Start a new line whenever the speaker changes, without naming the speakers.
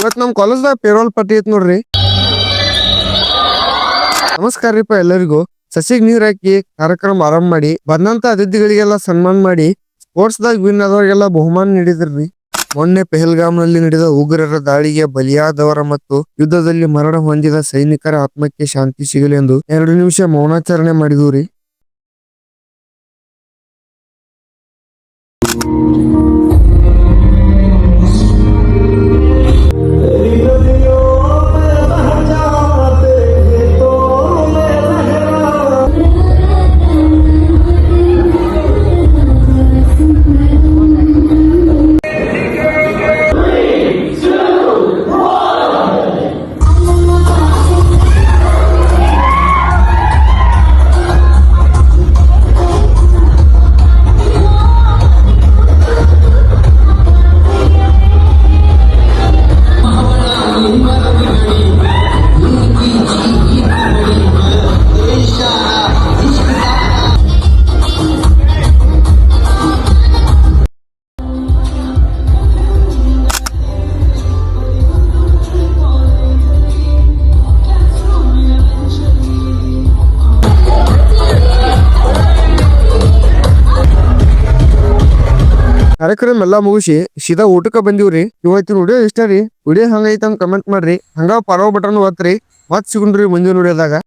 ಇವತ್ ನಮ್ ಕಾಲೇಜ್ದಾಗ payroll party ಐತ್ ನೋಡ್ರಿ. ನಮಸ್ಕಾರ ರೀಪ ಎಲ್ಲರಿಗೂ. ಸಸಿಗ್ ನೀರ್ ಹಾಕಿ ಕಾರ್ಯಕ್ರಮ ಆರಂಭ ಮಾಡಿ ಬಂದಂತ ಅತಿಥಿಗಳಿಗೆಲ್ಲ ಸನ್ಮಾನ ಮಾಡಿ ಸ್ಪೋರ್ಟ್ಸ್ ದಾಗ ವಿನ್ ಆದವರಿಗೆಲ್ಲ ಬಹುಮಾನ ನೀಡಿದ್ರಿ. ಮೊನ್ನೆ ಪೆಹಲ್ಗಾಮ್ ನಲ್ಲಿ ನಡೆದ ಉಗ್ರರ ದಾಳಿಗೆ ಬಲಿಯಾದವರ ಮತ್ತು ಯುದ್ಧದಲ್ಲಿ ಮರಣ ಹೊಂದಿದ ಸೈನಿಕರ ಆತ್ಮಕ್ಕೆ ಶಾಂತಿ ಸಿಗಲಿ ಎಂದು 2 ನಿಮಿಷ ಮೌನಾಚರಣೆ ಮಾಡಿದೂರಿ. ಕಾರ್ಯಕ್ರಮ ಎಲ್ಲಾ ಮುಗಿಸಿ ಸೀದಾ ಊಟಕ್ಕೆ ಬಂದಿವ್ರಿ. ಇವತ್ತಿನ ವಿಡಿಯೋ ಇಷ್ಟ ರೀ. ವಿಡಿಯೋ ಹಂಗೈತಂತ ಕಮೆಂಟ್ ಮಾಡ್ರಿ. ಹಂಗ ಫಾಲೋ ಬಟನ್ ಒತ್ತಿರಿ. ಮತ್ ಸಿಗುಣ್ರಿ ಮುಂದಿನ ವಿಡಿಯೋದಾಗ.